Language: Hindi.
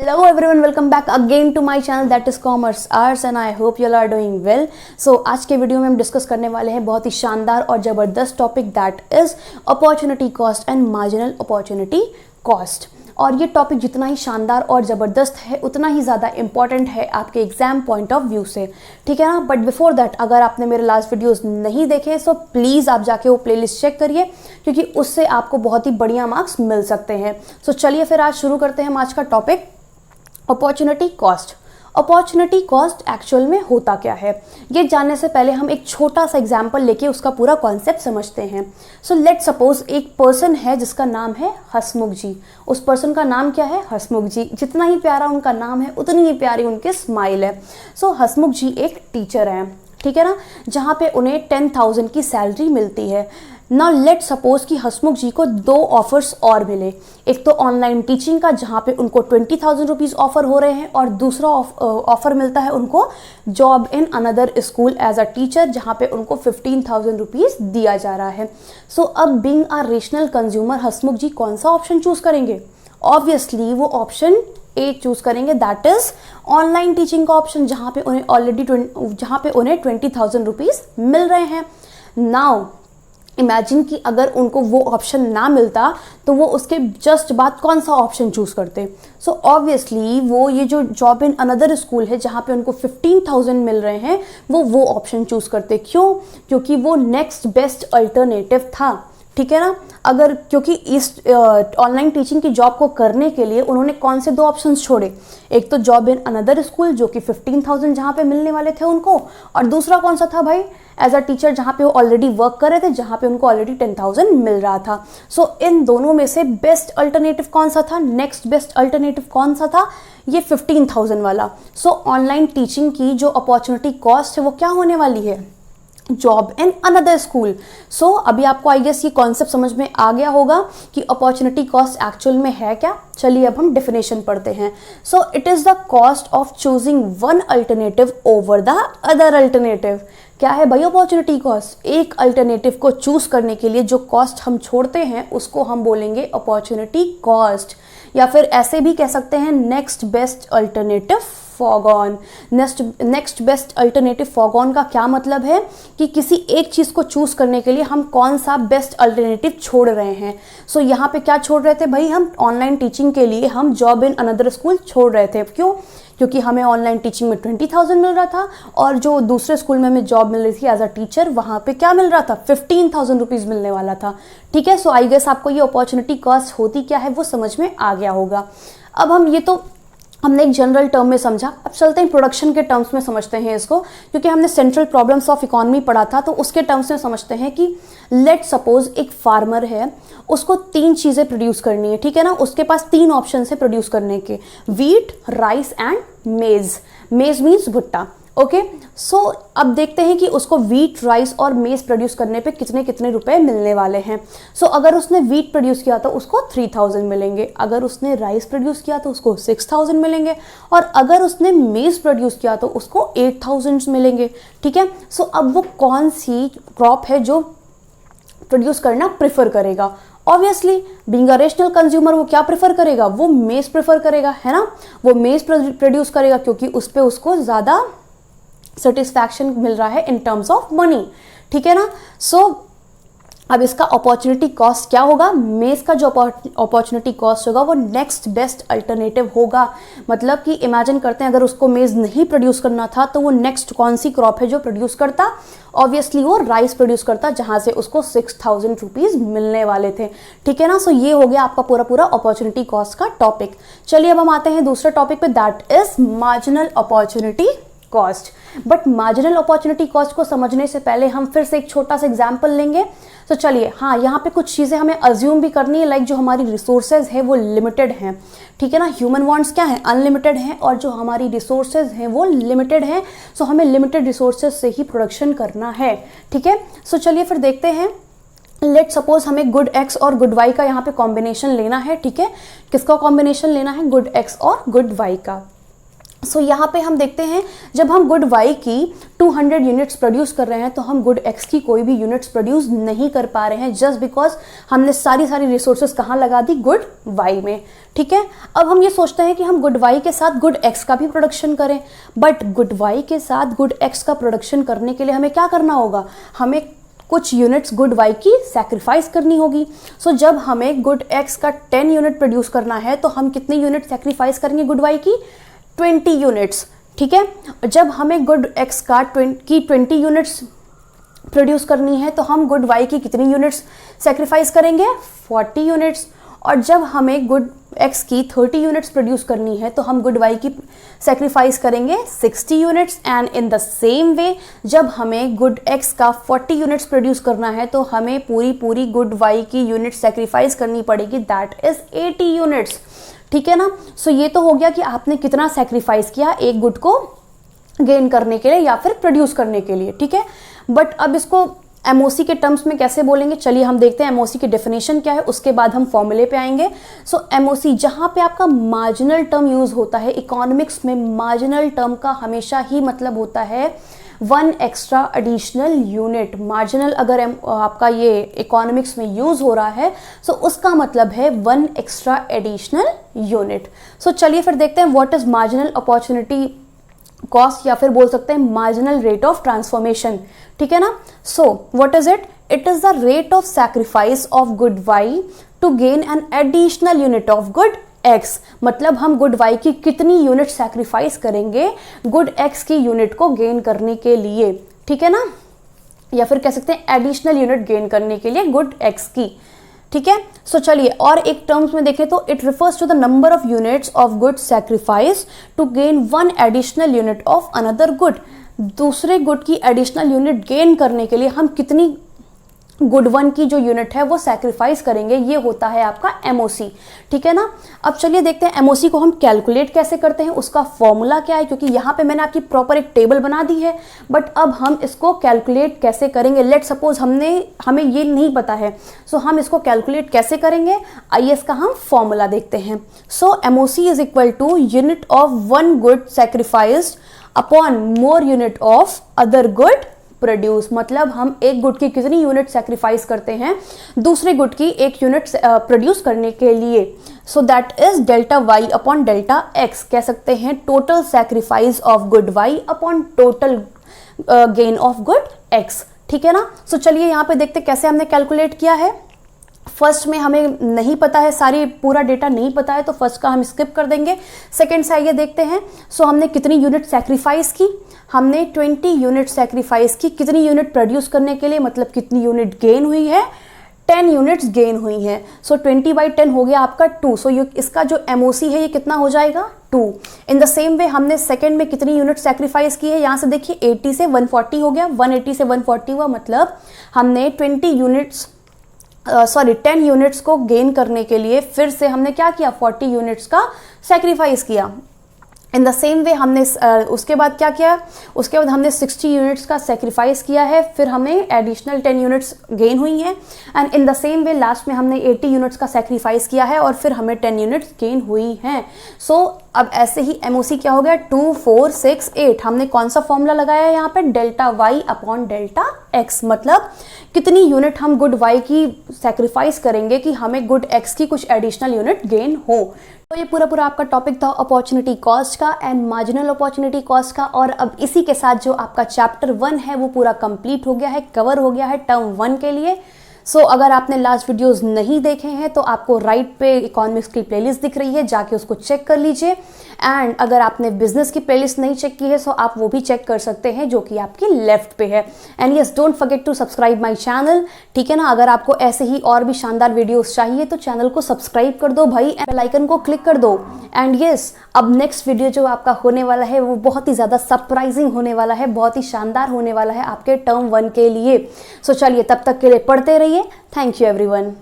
Hello everyone, welcome back again to my channel that is Commerce Arts and I hope you all are doing well. So आज के वीडियो में हम डिस्कस करने वाले हैं बहुत ही शानदार और ज़बरदस्त topic that is opportunity cost and marginal opportunity cost. और ये टॉपिक जितना ही शानदार और ज़बरदस्त है उतना ही ज़्यादा इंपॉर्टेंट है आपके एग्जाम पॉइंट ऑफ व्यू से, ठीक है ना। बट बिफोर दैट अगर आपने मेरे लास्ट वीडियोस नहीं देखे सो प्लीज़ आप जाके वो प्लेलिस्ट चेक करिए क्योंकि उससे आपको बहुत ही बढ़िया मार्क्स मिल सकते हैं। सो चलिए फिर आज शुरू करते हैं हम आज का topic opportunity cost. Opportunity cost actual में होता क्या है ये जानने से पहले हम एक छोटा सा एग्जाम्पल लेके उसका पूरा कॉन्सेप्ट समझते हैं। सो लेट सपोज एक पर्सन है जिसका नाम है हसमुख जी। उस पर्सन का नाम क्या है? हसमुख जी। जितना ही प्यारा उनका नाम है उतनी ही प्यारी उनकी स्माइल है। सो हसमुख जी एक टीचर हैं, ठीक है ना, जहाँ पे उन्हें 10,000 की सैलरी मिलती है। नाउ लेट सपोज कि हसमुख जी को दो ऑफर्स और मिले। एक तो ऑनलाइन टीचिंग का जहाँ पे उनको 20,000 रुपीज़ ऑफर हो रहे हैं और दूसरा ऑफर मिलता है उनको job in another school as a teacher जहाँ पे उनको 15,000 रुपीज़ दिया जा रहा है। सो अब बीइंग अ रेशनल कंज्यूमर हसमुख जी कौन सा ऑप्शन चूज़ करेंगे? ऑब्वियसली वो ऑप्शन ए चूज़ करेंगे, दैट इज़ ऑनलाइन टीचिंग का ऑप्शन जहाँ पे उन्हें 20,000 रुपीज़ मिल रहे हैं। नाउ इमेजिन कि अगर उनको वो ऑप्शन ना मिलता तो वो उसके जस्ट बाद कौन सा ऑप्शन चूज़ करते? सो ऑब्वियसली वो ये जो जॉब इन अनदर स्कूल है जहाँ पे उनको 15,000 मिल रहे हैं वो ऑप्शन चूज़ करते। क्यों? क्योंकि वो नेक्स्ट बेस्ट अल्टरनेटिव था, ठीक है ना। अगर क्योंकि इस ऑनलाइन टीचिंग की जॉब को करने के लिए उन्होंने कौन से दो ऑप्शंस छोड़े? एक तो जॉब इन अनदर स्कूल जो कि 15,000 जहाँ पे मिलने वाले थे उनको, और दूसरा कौन सा था भाई? एज अ टीचर जहाँ पे वो ऑलरेडी वर्क कर रहे थे जहाँ पे उनको ऑलरेडी 10,000 मिल रहा था। सो इन दोनों में से बेस्ट अल्टरनेटिव कौन सा था? नेक्स्ट बेस्ट अल्टरनेटिव कौन सा था? ये 15,000 वाला। सो ऑनलाइन टीचिंग की जो अपॉर्चुनिटी कॉस्ट है वो क्या होने वाली है? Job in another school. So अभी आपको आई गेस ये कॉन्सेप्ट समझ में आ गया होगा कि अपॉर्चुनिटी कॉस्ट एक्चुअल में है क्या। चलिए अब हम डेफिनेशन पढ़ते हैं। So it is the cost of choosing one alternative over the other alternative. क्या है भाई अपॉर्चुनिटी कॉस्ट? एक अल्टरनेटिव को चूज करने के लिए जो कॉस्ट हम छोड़ते हैं उसको हम बोलेंगे अपॉर्चुनिटी कॉस्ट, या फिर ऐसे भी कह सकते हैं next best alternative foregone. Next best alternative foregone का क्या मतलब है कि किसी एक चीज़ को चूज करने के लिए हम कौन सा बेस्ट अल्टरनेटिव छोड़ रहे हैं। सो यहाँ पे क्या छोड़ रहे थे भाई? हम ऑनलाइन टीचिंग के लिए हम जॉब इन अनदर स्कूल छोड़ रहे थे। क्यों? क्योंकि हमें ऑनलाइन टीचिंग में 20,000 मिल रहा था और जो दूसरे स्कूल में हमें जॉब मिल रही थी एज अ टीचर वहाँ पे क्या मिल रहा था? 15,000 रुपीज़ मिलने वाला था, ठीक है। सो आई गेस आपको ये अपॉर्चुनिटी कॉस्ट होती क्या है वो समझ में आ गया होगा। अब हम ये तो हमने एक जनरल टर्म में समझा, अब चलते हैं प्रोडक्शन के टर्म्स में समझते हैं इसको, क्योंकि हमने सेंट्रल प्रॉब्लम्स ऑफ इकोनॉमी पढ़ा था तो उसके टर्म्स में समझते हैं कि लेट सपोज एक फार्मर है, उसको 3 चीज़ें प्रोड्यूस करनी है, ठीक है ना। उसके पास 3 ऑप्शन है प्रोड्यूस करने के, वीट, राइस एंड मेज। मेज मीन्स भुट्टा, ओके। सो अब देखते हैं कि उसको वीट, राइस और मेज प्रोड्यूस करने पे कितने कितने रुपए मिलने वाले हैं। सो अगर उसने वीट प्रोड्यूस किया तो उसको 3,000 मिलेंगे, अगर उसने राइस प्रोड्यूस किया तो उसको 6,000 मिलेंगे, और अगर उसने मेज प्रोड्यूस किया तो उसको 8,000 मिलेंगे, ठीक है। सो अब वो कौन सी क्रॉप है जो प्रोड्यूस करना प्रेफर करेगा? Obviously being a rational consumer वो क्या प्रेफर करेगा? वो मेज प्रेफर करेगा, है ना। वो मेज प्रोड्यूस करेगा क्योंकि उस पर उसको ज़्यादा सेटिस्फैक्शन मिल रहा है इन टर्म्स ऑफ मनी, ठीक है ना। सो अब इसका अपॉर्चुनिटी कॉस्ट क्या होगा? मेज का जो अपॉर्चुनिटी कॉस्ट होगा वो नेक्स्ट बेस्ट अल्टरनेटिव होगा। मतलब कि इमेजिन करते हैं अगर उसको मेज नहीं प्रोड्यूस करना था तो वो नेक्स्ट कौन सी क्रॉप है जो प्रोड्यूस करता? ऑब्वियसली वो राइस प्रोड्यूस करता जहाँ से उसको 6,000 रुपीज़ मिलने वाले थे, ठीक है ना। सो ये हो गया आपका पूरा पूरा अपॉर्चुनिटी कॉस्ट का टॉपिक। चलिए अब हम आते हैं दूसरे टॉपिक पे, that is marginal opportunity cost. But marginal opportunity cost को समझने से पहले हम फिर से एक छोटा सा एग्जांपल लेंगे। तो चलिए, हाँ, यहाँ पे कुछ चीज़ें हमें अज्यूम भी करनी है, लाइक जो हमारी रिसोर्सेज है वो लिमिटेड हैं, ठीक है ना। ह्यूमन वांट्स क्या है? अनलिमिटेड हैं, और जो हमारी रिसोर्सेज हैं वो लिमिटेड हैं। सो हमें लिमिटेड रिसोर्सेज से ही प्रोडक्शन करना है, ठीक है। सो चलिए फिर देखते हैं। लेट सपोज हमें गुड एक्स और गुड वाई का यहाँ पे कॉम्बिनेशन लेना है, ठीक है। किसका कॉम्बिनेशन लेना है? गुड एक्स और गुड वाई का। सो यहाँ पे हम देखते हैं जब हम गुड वाई की 200 यूनिट्स प्रोड्यूस कर रहे हैं तो हम गुड एक्स की कोई भी यूनिट्स प्रोड्यूस नहीं कर पा रहे हैं, जस्ट बिकॉज हमने सारी रिसोर्सेज कहाँ लगा दी, गुड वाई में। ठीक है, अब हम ये सोचते हैं कि हम गुड वाई के साथ गुड एक्स का भी प्रोडक्शन करें, बट गुड वाई के साथ गुड एक्स का प्रोडक्शन करने के लिए हमें क्या करना होगा, हमें कुछ यूनिट्स गुड वाई की सैक्रिफाइस करनी होगी। सो जब हमें गुड एक्स का 10 यूनिट प्रोड्यूस करना है तो हम कितनी यूनिट सैक्रिफाइस करेंगे गुड वाई की, 20 यूनिट्स। ठीक है, जब हमें गुड एक्स का 20 यूनिट्स प्रोड्यूस करनी है तो हम गुड वाई की कितनी यूनिट्स सेक्रीफाइस करेंगे, 40 यूनिट्स। और जब हमें गुड एक्स की 30 यूनिट्स प्रोड्यूस करनी है तो हम गुड वाई की सेक्रीफाइस करेंगे 60 units. And in the same way जब हमें गुड एक्स का 40 यूनिट्स प्रोड्यूस करना है तो हमें पूरी गुड वाई की यूनिट सेक्रीफाइस करनी पड़ेगी, दैट इज 80 यूनिट्स। ठीक है ना, सो ये तो हो गया कि आपने कितना सेक्रीफाइस किया एक गुड को गेन करने के लिए या फिर प्रोड्यूस करने के लिए। ठीक है, बट अब इसको एमओसी के टर्म्स में कैसे बोलेंगे, चलिए हम देखते हैं एमओसी की डेफिनेशन क्या है, उसके बाद हम फॉर्मूले पे आएंगे। सो एमओसी जहां पे आपका मार्जिनल टर्म यूज होता है, इकोनॉमिक्स में मार्जिनल टर्म का हमेशा ही मतलब होता है 1 एक्स्ट्रा एडिशनल यूनिट। मार्जिनल अगर आपका ये इकोनॉमिक्स में यूज हो रहा है सो उसका मतलब है 1 एक्स्ट्रा एडिशनल यूनिट। सो चलिए फिर देखते हैं what is marginal opportunity cost, या फिर बोल सकते हैं मार्जिनल रेट ऑफ ट्रांसफॉर्मेशन। ठीक है ना, so what is it, it is the rate of sacrifice of good Y to gain an additional unit of good X. मतलब हम गुड वाई की कितनी यूनिट सैक्रिफाइस करेंगे गुड एक्स की यूनिट को गेन करने के लिए। ठीक है ना, या फिर कह सकते हैं एडिशनल यूनिट गेन करने के लिए गुड एक्स की। ठीक है, सो चलिए और एक टर्म्स में देखें तो it refers to the number of units of good sacrifice to gain 1 additional unit of another good. दूसरे गुड की एडिशनल यूनिट गेन करने के लिए हम कितनी गुड वन की जो यूनिट है वो सैक्रिफाइस करेंगे, ये होता है आपका एमओसी। ठीक है ना, अब चलिए देखते हैं एमओसी को हम कैलकुलेट कैसे करते हैं, उसका फॉर्मूला क्या है, क्योंकि यहाँ पे मैंने आपकी प्रॉपर एक टेबल बना दी है, बट अब हम इसको कैलकुलेट कैसे करेंगे। लेट सपोज हमें ये नहीं पता है, सो हम इसको कैलकुलेट कैसे करेंगे, आइए इसका हम फॉर्मूला देखते हैं। So MOC is equal to unit of 1 good sacrificed upon more unit of other good produce. मतलब हम एक गुड की कितनी यूनिट सैक्रिफाइस करते हैं दूसरे गुड की एक यूनिट प्रोड्यूस करने के लिए। So that is delta Y upon delta X. कह सकते हैं total sacrifice of good Y upon total gain of good X. ठीक है ना, सो चलिए यहाँ पे देखते कैसे हमने कैलकुलेट किया है। फर्स्ट में हमें नहीं पता है, सारी पूरा डेटा नहीं पता है, तो फर्स्ट का हम स्किप कर देंगे। सेकंड से आइए देखते हैं। सो हमने कितनी यूनिट सैक्रिफाइस की, हमने 20 यूनिट सैक्रिफाइस की। कितनी यूनिट प्रोड्यूस करने के लिए, मतलब कितनी यूनिट गेन हुई है, 10 यूनिट्स गेन हुई हैं। सो 20/10 हो गया आपका 2। सो इसका जो एमओसी है ये कितना हो जाएगा, 2। इन द सेम वे हमने सेकंड में कितनी यूनिट सैक्रिफाइस की है, यहाँ से देखिए 80 से 140 हो गया, 180 से 140 हुआ, मतलब हमने 10 यूनिट्स को गेन करने के लिए फिर से हमने क्या किया, 40 यूनिट्स का सैक्रिफाइस किया। इन द सेम वे हमने उसके बाद क्या किया, उसके बाद हमने 60 यूनिट्स का सेक्रीफाइस किया है, फिर हमें एडिशनल 10 यूनिट्स गेन हुई हैं। And in the same way last में हमने 80 यूनिट्स का सेक्रीफाइस किया है और फिर हमें 10 यूनिट्स गेन हुई हैं। सो अब ऐसे ही एमओसी क्या हो गया, 2, 4, 6, 8। हमने कौन सा फॉर्मूला लगाया है यहाँ पे, delta Y upon delta X. मतलब कितनी यूनिट हम गुड वाई की सेक्रीफाइस करेंगे कि हमें गुड एक्स की कुछ एडिशनल यूनिट गेन हो। तो ये पूरा आपका टॉपिक था अपॉर्चुनिटी कॉस्ट का एंड मार्जिनल अपॉर्चुनिटी कॉस्ट का। और अब इसी के साथ जो आपका चैप्टर 1 है वो पूरा कंप्लीट हो गया है, कवर हो गया है टर्म 1 के लिए। सो अगर आपने लास्ट वीडियोस नहीं देखे हैं तो आपको राइट पे इकोनॉमिक्स की प्लेलिस्ट दिख रही है, जाके उसको चेक कर लीजिए। एंड अगर आपने बिजनेस की प्लेलिस्ट नहीं चेक की है सो आप वो भी चेक कर सकते हैं, जो कि आपकी लेफ्ट पे है। And yes, don't forget to subscribe my channel, ठीक है ना। अगर आपको ऐसे ही और भी शानदार वीडियोस चाहिए तो चैनल को सब्सक्राइब कर दो भाई, बेल आइकन को क्लिक कर दो। एंड यस, अब नेक्स्ट वीडियो जो आपका होने वाला है वो बहुत ही ज़्यादा सरप्राइजिंग होने वाला है, बहुत ही शानदार होने वाला है आपके टर्म 1 के लिए। सो चलिए तब तक के लिए पढ़ते रहिए। Thank you everyone.